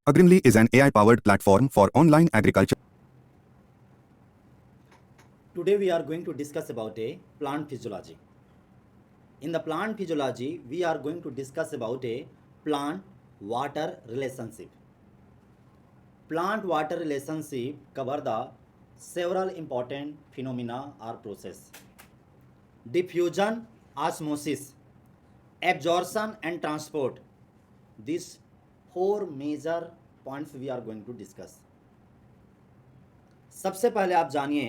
Agrimly is an AI-powered platform for online agriculture. Today we are going to discuss about a plant physiology. In the plant physiology, we are going to discuss about a plant-water relationship. Plant-water relationship cover the several important phenomena or process. Diffusion, osmosis, absorption and transport. These four major points we are going to discuss. सबसे पहले आप जानिए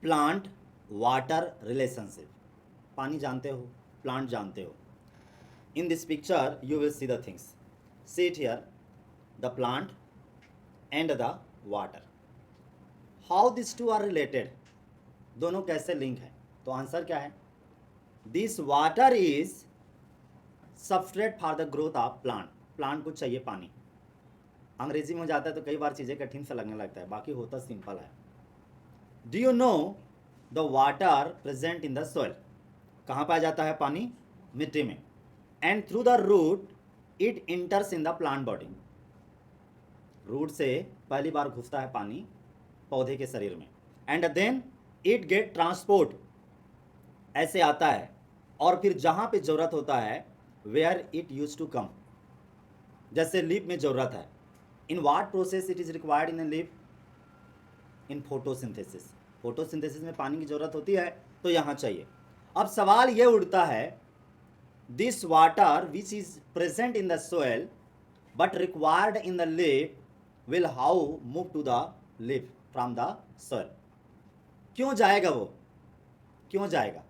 plant water relationship. पानी जानते हो, plant जानते हो. In this picture you will see the things. See it here, the plant and the water. How this two are related, दोनों कैसे लिंक है? तो आंसर क्या है? This water is substrate for the growth of plant. Plant को चाहिए पानी. अंग्रेजी में हो जाता है तो कई बार चीज़ें कठिन सा लगने लगता है, बाकी होता सिंपल है. Do you know the water present in the soil? कहाँ पाया जाता है पानी? मिट्टी में. And through the root it enters in the plant body. Root से पहली बार घुसता है पानी पौधे के शरीर में. And then it get transport, ऐसे आता है और फिर जहाँ पे ज़रूरत होता है where it use to come. जैसे लीफ में ज़रूरत है. In what process it is required in a leaf? In photosynthesis. Photosynthesis में पानी की ज़रूरत होती है तो यहाँ चाहिए. अब सवाल ये उठता है, this water which is present in the soil but required in the leaf will how move to the leaf from the soil? क्यों जाएगा वो? क्यों जाएगा?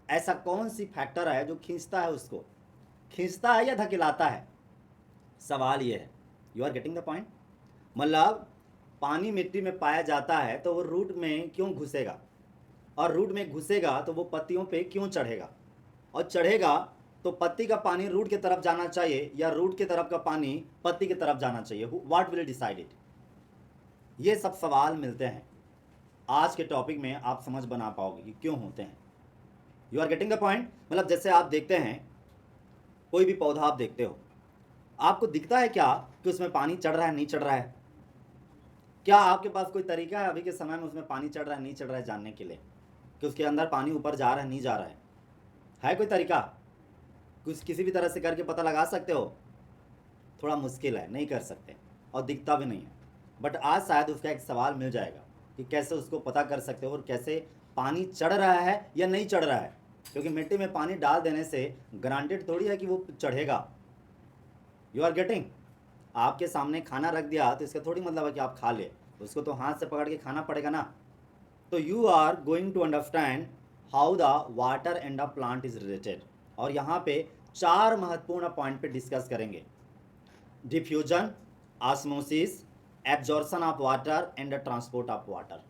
ऐसा कौन सी फैक्टर है जो खींचता है उसको? खींचता है या धकेलाता है? सवाल ये है. You are getting the point? मतलब पानी मिट्टी में पाया जाता है तो वो रूट में क्यों घुसेगा, और रूट में घुसेगा तो वो पत्तियों पे क्यों चढ़ेगा, और चढ़ेगा तो पत्ती का पानी रूट की तरफ जाना चाहिए या रूट की तरफ का पानी पत्ती की तरफ जाना चाहिए? What will decide it? ये सब सवाल मिलते हैं. आज के टॉपिक में आप समझ बना पाओगे कि क्यों होते हैं. You are getting the point? मतलब जैसे आप देखते हैं कोई भी पौधा आप देखते हो, आपको दिखता है क्या कि उसमें पानी चढ़ रहा है नहीं चढ़ रहा है? क्या आपके पास कोई तरीका है अभी के समय में उसमें पानी चढ़ रहा है नहीं चढ़ रहा है जानने के लिए कि उसके अंदर पानी ऊपर जा रहा है नहीं जा रहा है कोई तरीका? कुछ किसी भी तरह से करके पता लगा सकते हो? थोड़ा मुश्किल है, नहीं कर सकते और दिखता भी नहीं है. बट आज शायद उसका एक सवाल मिल जाएगा कि कैसे उसको पता कर सकते हो और कैसे पानी चढ़ रहा है या नहीं चढ़ रहा है. क्योंकि मिट्टी में पानी डाल देने से ग्रांटेड थोड़ी है कि वो चढ़ेगा. You are getting? आपके सामने खाना रख दिया तो इसका थोड़ी मतलब है कि आप खा ले, उसको तो हाथ से पकड़ के खाना पड़ेगा ना. तो you are going to understand how the water and the plant is related. और यहाँ पे 4 महत्वपूर्ण पॉइंट पे डिस्कस करेंगे. Diffusion, osmosis, absorption of water and the transport of water.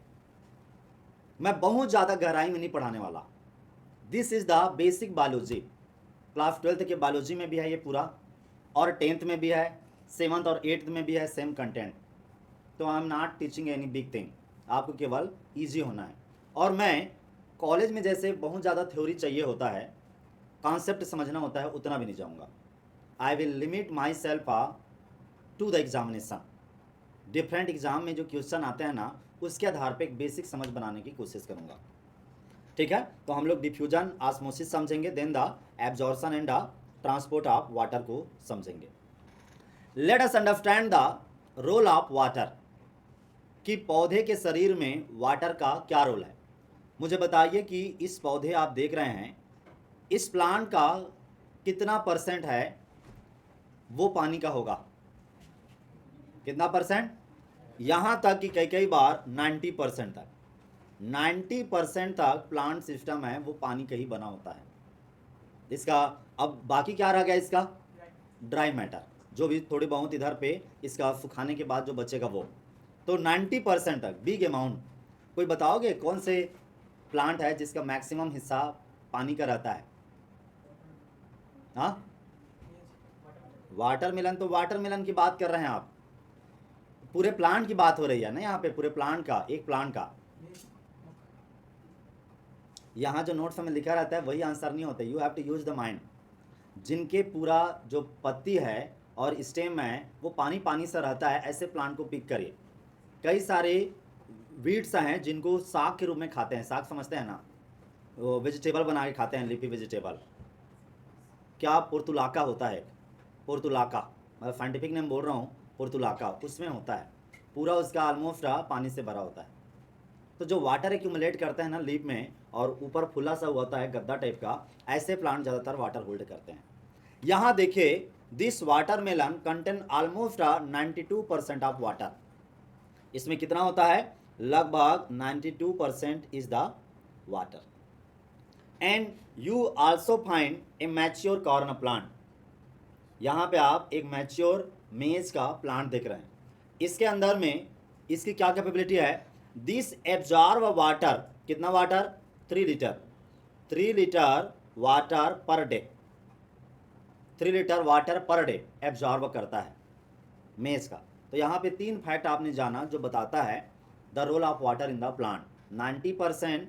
मैं बहुत ज़्यादा गहराई में नहीं पढ़ाने वाला. This is the basic biology. Class 12th के बायोलॉजी में भी है ये पूरा, और 10th में भी है, 7th और 8th में भी है सेम कंटेंट. तो I am not teaching any big thing. आपको केवल ईजी होना है. और मैं कॉलेज में जैसे बहुत ज़्यादा थ्योरी चाहिए होता है, कॉन्सेप्ट समझना होता है, उतना भी नहीं जाऊँगा. I will limit myself to the examination. Different exam में जो क्वेश्चन आते हैं ना, उसके आधार पे एक बेसिक समझ बनाने की कोशिश करूँगा. ठीक है? तो हम लोग डिफ्यूजन, ऑस्मोसिस समझेंगे, then the absorption and the transport of water को समझेंगे. Let us understand the role of water. कि पौधे के शरीर में वाटर का क्या रोल है. मुझे बताइए कि इस पौधे आप देख रहे हैं, इस प्लांट का कितना परसेंट है वो पानी का होगा? कितना परसेंट? यहाँ तक कि कई कई बार 90% तक. 90% तक प्लांट सिस्टम है वो पानी का ही बना होता है. इसका अब बाकी क्या रह गया? इसका ड्राई मैटर, जो भी थोड़ी बहुत इधर पे इसका सुखाने के बाद जो बचेगा वो. तो 90% तक बिग अमाउंट. कोई बताओगे कौन से प्लांट है जिसका मैक्सिमम हिस्सा पानी का रहता है? हाँ, वाटरमेलन. तो वाटरमेलन की बात कर रहे हैं आप, पूरे प्लांट की बात हो रही है ना यहाँ पे, पूरे प्लांट का, एक प्लांट का. यहाँ जो नोट्स में लिखा रहता है वही आंसर नहीं होता. You have to use the mind. जिनके पूरा जो पत्ती है और स्टेम है वो पानी पानी से रहता है, ऐसे प्लांट को पिक करिए। कई सारे वीड्स हैं जिनको साग के रूप में खाते हैं, साग समझते हैं ना, वो वेजिटेबल बना के खाते हैं, लीफी वेजिटेबल। क्या पोर्तुलाका होता है, पोर्तुलाका, मैं साइंटिफिक नेम बोल रहा हूँ, पोर्तुलाका, उसमें होता है, पूरा उसका ऑलमोस्ट पानी से भरा होता है। तो जो वाटर एक्यूमुलेट करते हैं ना लीफ में और ऊपर फुला सा होता है गद्दा टाइप का, ऐसे प्लांट ज़्यादातर वाटर होल्ड करते हैं। यहाँ देखिए, this watermelon contain almost 92% of water. इसमें कितना होता है, लगभग 92% is the water. And you also find A mature corn plant. यहाँ पे आप एक मैच्योर मेज का प्लांट देख रहे हैं। इसके अंदर में इसकी क्या कैपेबिलिटी है, दिस एब्जॉर्ब वाटर, कितना water, 3 litre, 3 litre water per day, 3 litre water per day absorb करता है मेज का। तो यहाँ पे 3 फैक्ट आपने जाना जो बताता है the role of water in the plant. 90%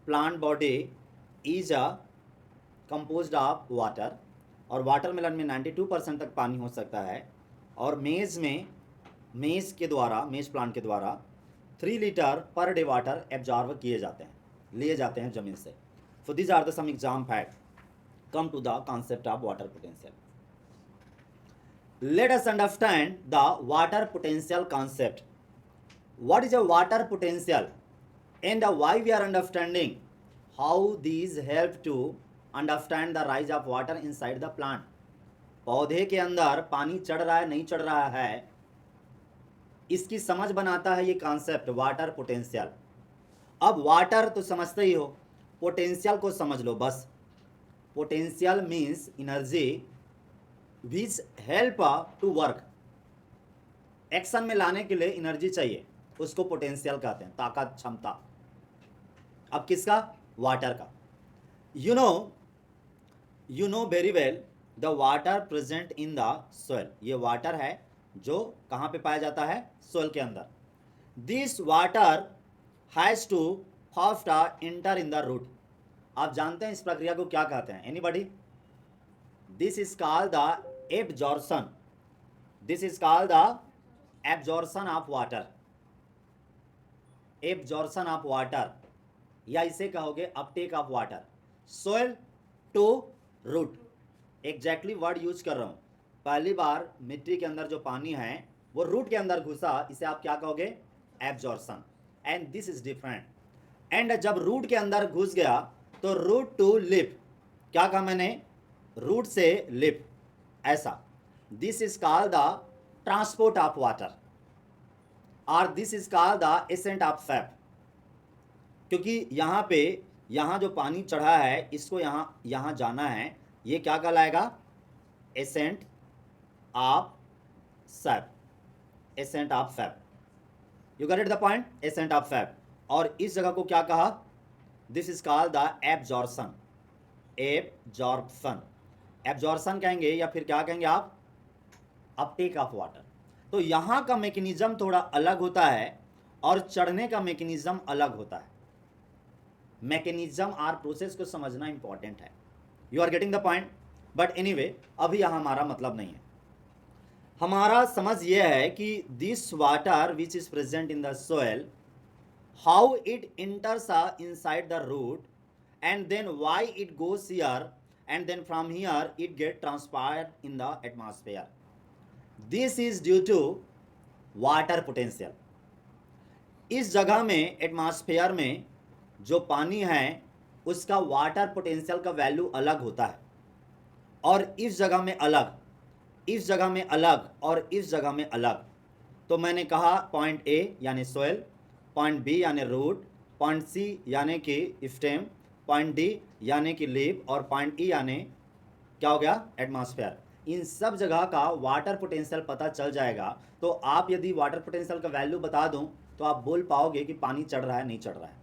plant body is a composed of water, और वाटरमेलन में 92% तक पानी हो सकता है, और मेज में, मेज के द्वारा, मेज प्लांट के द्वारा 3 litre per day water absorb किए जाते हैं, लिए जाते हैं ज़मीन से। So these are the some exam fact come to the concept of water potential. Let us understand the water potential concept. What is a water potential and why we are understanding how these help to understand the rise of water inside the plant. पौधे के अंदर पानी चढ़ रहा है नहीं चढ़ रहा है, इसकी समझ बनाता है ये कॉन्सेप्ट वाटर पोटेंशियल। अब वाटर तो समझते ही हो, पोटेंशियल को समझ लो बस। Potential means energy which help to work, action में लाने के लिए एनर्जी चाहिए, उसको पोटेंशियल कहते हैं, ताकत, क्षमता। अब किसका, वाटर का। You know very well the water present in the soil, ये वाटर है जो कहाँ पे पाया जाता है, सोइल के अंदर। This water has to first enter in the root. आप जानते हैं इस प्रक्रिया को क्या कहते हैं, anybody? This is called the absorption, this is called the absorption of water, absorption of water, या इसे कहोगे uptake of water, soil to root. Exactly word use कर रहा हूं। पहली बार मिट्टी के अंदर जो पानी है वो रूट के अंदर घुसा, इसे आप क्या कहोगे, absorption. And this is different. And जब रूट के अंदर घुस गया तो रूट टू लिप, क्या कहा मैंने, रूट से लिप, ऐसा। This is called the transport of water, और this is called the ascent of sap. क्योंकि यहाँ पे, यहाँ जो पानी चढ़ा है इसको यहाँ जाना है, ये क्या कहलाएगा, accent of SAP, accent of SAP. You got it the point, accent of SAP. और इस जगह को क्या कहा, this is called the absorption, absorption, absorption कहेंगे या फिर क्या कहेंगे आप, अपटेक ऑफ वाटर। तो यहाँ का मैकेनिज्म थोड़ा अलग होता है और चढ़ने का मैकेनिज्म अलग होता है। मैकेनिज्म और प्रोसेस को समझना इंपॉर्टेंट है। You are getting the point. But anyway, अभी यहाँ हमारा मतलब नहीं है। हमारा समझ यह है कि this water which is present in the soil, how it enters inside the root, and then why it goes here, and then from here it get transpired in the atmosphere. This is due to water potential. इस जगह में atmosphere में जो पानी है उसका water potential का value अलग होता है, और इस जगह में अलग, इस जगह में अलग, और इस जगह में अलग। तो मैंने कहा पॉइंट ए यानी सोइल, पॉइंट बी यानी रूट, पॉइंट सी यानी कि स्टेम, पॉइंट डी यानी कि लीफ, और पॉइंट ई यानी क्या हो गया, एटमॉस्फेयर। इन सब जगह का वाटर पोटेंशियल पता चल जाएगा। तो आप यदि वाटर पोटेंशियल का वैल्यू बता दूं तो आप बोल पाओगे कि पानी चढ़ रहा है नहीं चढ़ रहा है,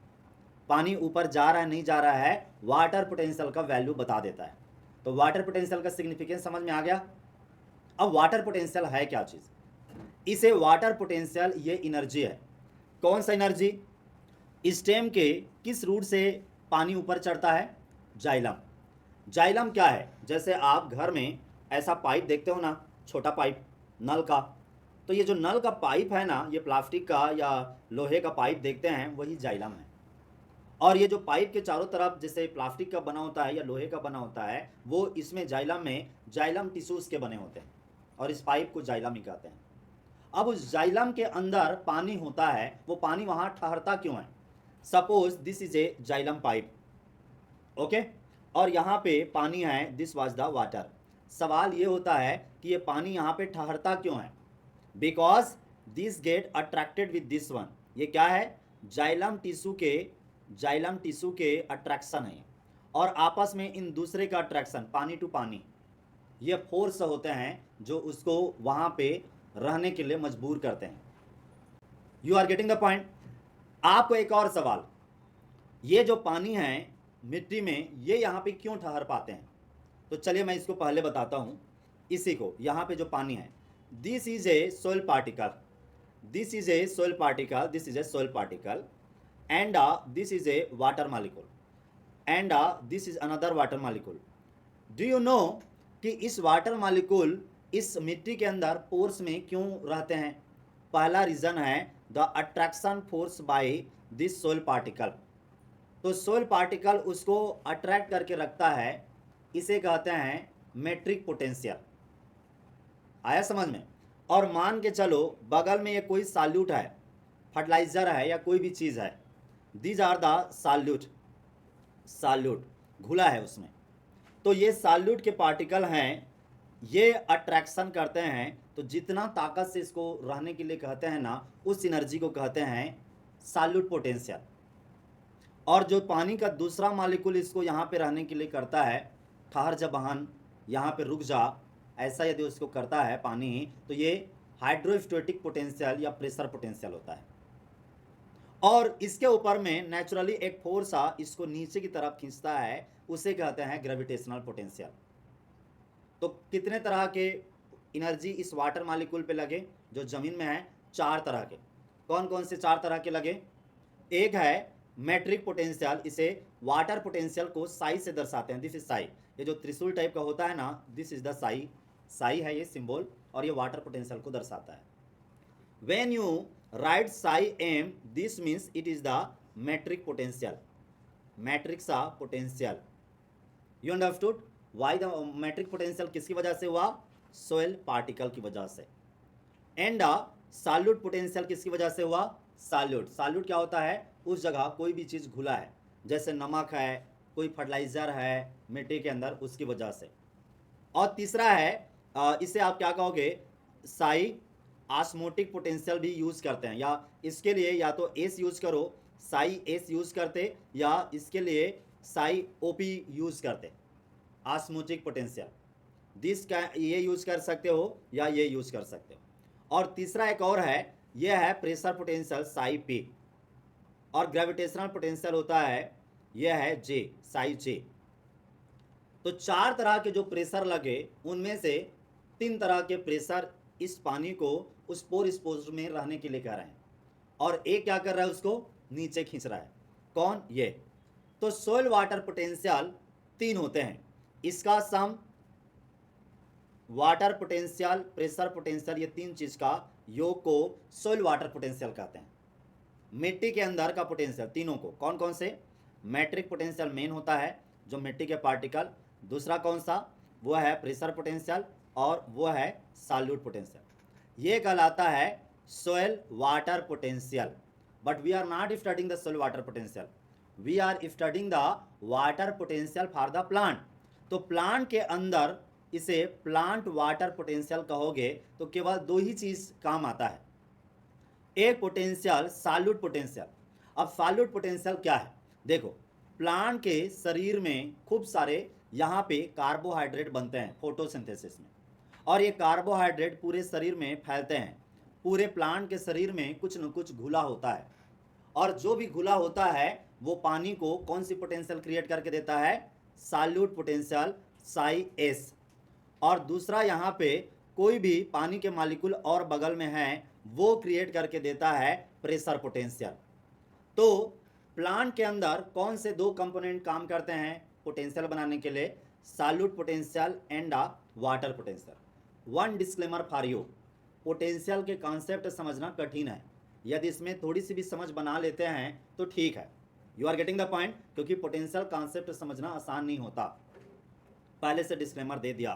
पानी ऊपर जा रहा है नहीं जा रहा है, वाटर पोटेंशियल का वैल्यू बता देता है। तो वाटर पोटेंशियल का सिग्निफिकेंस समझ में आ गया। अब वाटर पोटेंशियल है क्या चीज़, इसे वाटर पोटेंशियल ये एनर्जी है। कौन सा एनर्जी, स्टेम के किस रूट से पानी ऊपर चढ़ता है, जाइलम। जाइलम क्या है, जैसे आप घर में ऐसा पाइप देखते हो ना, छोटा पाइप नल का। तो ये जो नल का पाइप है ना, ये प्लास्टिक का या लोहे का पाइप देखते हैं, वही जाइलम है। और ये जो पाइप के चारों तरफ जैसे प्लास्टिक का बना होता है या लोहे का बना होता है, वो इसमें जाइलम में जाइलम टिश्यूज के बने होते हैं और इस पाइप को जाइलम ही कहते हैं। अब उस जाइलम के अंदर पानी होता है, वो पानी वहाँ ठहरता क्यों है? Suppose this is a xylem pipe, okay, और यहाँ पे पानी है, दिस वाज द वाटर। सवाल ये होता है कि ये पानी यहाँ पे ठहरता क्यों है? Because this get attracted with this one. ये क्या है? जाइलम टिश्यू के अट्रैक्शन है और आपस में इन दूसरे का अट्रैक्शन, पानी टू पानी, ये फोर्स होते हैं जो उसको वहाँ पे रहने के लिए मजबूर करते हैं। You are getting the point? आपको एक और सवाल, ये जो पानी है मिट्टी में, ये यहाँ पे क्यों ठहर पाते हैं? तो चलिए मैं इसको पहले बताता हूँ। इसी को, यहाँ पे जो पानी है, this is a soil particle, this is a soil particle, this is a soil particle and this is a water molecule and this is another water molecule. Do you no कि इस वाटर मॉलिक्यूल इस मिट्टी के अंदर pores में क्यों रहते हैं? पहला रीजन है the attraction force by this soil particle. तो सोइल पार्टिकल उसको अट्रैक्ट करके रखता है, इसे कहते हैं मेट्रिक पोटेंशियल। आया समझ में? और मान के चलो बगल में ये कोई सॉल्यूट है, फर्टिलाइजर है या कोई भी चीज़ है, दीज आर द सॉल्यूट घुला है उसमें। तो ये सॉल्यूट के पार्टिकल हैं, ये अट्रैक्शन करते हैं, तो जितना ताकत से इसको रहने के लिए कहते हैं ना, उस एनर्जी को कहते हैं सॉल्यूट पोटेंशियल। और जो पानी का दूसरा मॉलिक्यूल इसको यहाँ पे रहने के लिए करता है, ठहर जा बहन, यहाँ पे रुक जा, ऐसा यदि उसको करता है पानी, तो ये हाइड्रोस्टैटिक पोटेंशियल या प्रेशर पोटेंशियल होता है। और इसके ऊपर में नेचुरली एक फोर्स इसको नीचे की तरफ खींचता है, उसे कहते हैं ग्रेविटेशनल पोटेंशियल। तो कितने तरह के एनर्जी इस वाटर मॉलिक्यूल पे लगे जो जमीन में है? 4 तरह के। कौन कौन से 4 तरह के लगे? एक है मेट्रिक पोटेंशियल, इसे वाटर पोटेंशियल को साई से दर्शाते हैं, दिस इज साई। ये जो त्रिशूल टाइप का होता है ना, this is the Sai, Sai है ये सिंबल, और ये वाटर पोटेंशियल को दर्शाता है। When you write psi M, this means it is the matric potential, matrix potential. You understood why the matric potential किसकी वजह से हुआ? सोइल पार्टिकल की वजह से। एंड सॉल्यूट पोटेंशियल किसकी वजह से हुआ? सॉल्यूट क्या होता है? उस जगह कोई भी चीज़ घुला है, जैसे नमक है, कोई फर्टिलाइजर है मिट्टी के अंदर, उसकी वजह से। और तीसरा है इसे आप क्या कहोगे? साई ऑस्मोटिक पोटेंशियल भी यूज़ करते हैं, या इसके लिए या तो एस यूज़ करो, साई एस यूज़ करते, या इसके लिए साई ओपी यूज़ करते, ऑस्मोटिक पोटेंशियल। दिस का ये यूज़ कर सकते हो या ये यूज़ कर सकते हो। और तीसरा एक और है, ये है प्रेशर पोटेंशियल, साई पी। और ग्रेविटेशनल पोटेंशियल होता है, यह है जे, साई जे। तो 4 तरह के जो प्रेशर लगे, उनमें से 3 तरह के प्रेशर इस पानी को उस पोर में रहने के लिए कह रहे हैं, और एक क्या कर रहा है? उसको नीचे खींच रहा है। कौन? ये। तो सोइल वाटर पोटेंशियल 3 होते हैं, इसका सम, वाटर पोटेंशियल, प्रेशर पोटेंशियल, ये 3 चीज का योग को सोइल वाटर पोटेंशियल कहते हैं। मिट्टी के अंदर का पोटेंशियल तीनों को, कौन कौन से? मैट्रिक पोटेंशियल मेन होता है जो मिट्टी के पार्टिकल, दूसरा कौन सा? वो है प्रेशर पोटेंशियल, और वो है सॉल्यूट पोटेंशियल। ये कहलाता है soil water potential. But we are not studying the soil water potential, we are studying the water potential for the plant. तो प्लांट के अंदर इसे प्लांट वाटर पोटेंशियल कहोगे तो केवल 2 ही चीज काम आता है, एक पोटेंशियल सॉल्यूट पोटेंशियल। अब सॉल्यूट पोटेंशियल क्या है? देखो, प्लांट के शरीर में खूब सारे यहाँ पे कार्बोहाइड्रेट बनते हैं फोटोसिंथेसिस में, और ये कार्बोहाइड्रेट पूरे शरीर में फैलते हैं। पूरे प्लांट के शरीर में कुछ न कुछ घुला होता है, और जो भी घुला होता है वो पानी को कौन सी पोटेंशियल क्रिएट करके देता है? Solute potential, Sai S. और दूसरा यहाँ पे कोई भी पानी के मॉलिक्यूल और बगल में है, वो क्रिएट करके देता है प्रेशर पोटेंशियल। तो प्लांट के अंदर कौन से 2 कंपोनेंट काम करते हैं पोटेंशियल बनाने के लिए? Solute potential and water potential. One disclaimer for you, potential के कॉन्सेप्ट समझना कठिन है। यदि इसमें थोड़ी सी भी समझ बना लेते हैं तो ठीक है, you are getting the point, क्योंकि पोटेंशियल कॉन्सेप्ट समझना आसान नहीं होता। पहले से डिस्क्लेमर दे दिया।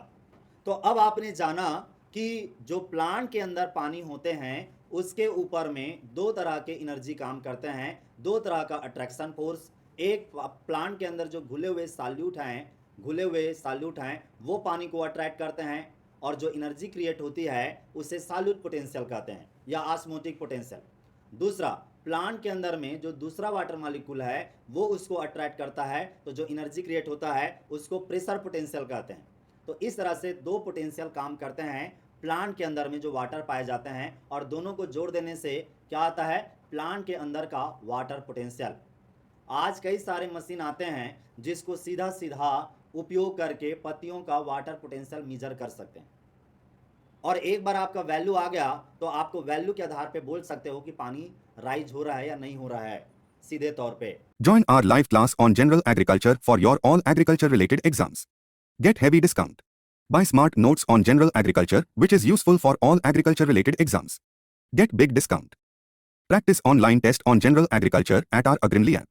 तो अब आपने जाना कि जो प्लांट के अंदर पानी होते हैं उसके ऊपर में दो तरह के एनर्जी काम करते हैं, दो तरह का अट्रैक्शन फोर्स। एक प्लांट के अंदर जो घुले हुए सॉल्यूट हैं वो पानी को अट्रैक्ट करते हैं, और जो एनर्जी क्रिएट होती है उसे सॉल्यूट पोटेंशियल कहते हैं या ऑस्मोटिक पोटेंशियल। दूसरा, प्लांट के अंदर में जो दूसरा वाटर मॉलिक्यूल है वो उसको अट्रैक्ट करता है, तो जो एनर्जी क्रिएट होता है उसको प्रेशर पोटेंशियल कहते हैं। तो इस तरह से दो पोटेंशियल काम करते हैं प्लांट के अंदर में जो वाटर पाए जाते हैं, और दोनों को जोड़ देने से क्या आता है, प्लांट के अंदर का वाटर पोटेंशियल। आज कई सारे मशीन आते हैं जिसको सीधा सीधा उपयोग करके पत्तियों का वाटर पोटेंशियल मेजर कर सकते हैं, और एक बार आपका वैल्यू आ गया तो आपको वैल्यू के आधार पे बोल सकते हो कि पानी राइज हो रहा है या नहीं हो रहा है सीधे तौर पे। Join our live class on general agriculture for your all agriculture related exams. Get heavy discount. Buy smart notes on general agriculture which is useful for all agriculture related exams. Get big discount. Practice online test on general agriculture at our Agrimly app.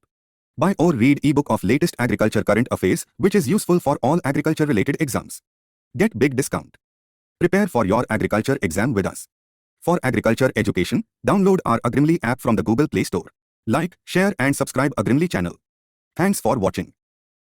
Buy or read ebook of latest agriculture current affairs which is useful for all agriculture related exams. Get big discount. Prepare for your agriculture exam with us. For agriculture education, download our Agrimly app from the Google Play Store. Like, share and subscribe Agrimly channel. Thanks for watching.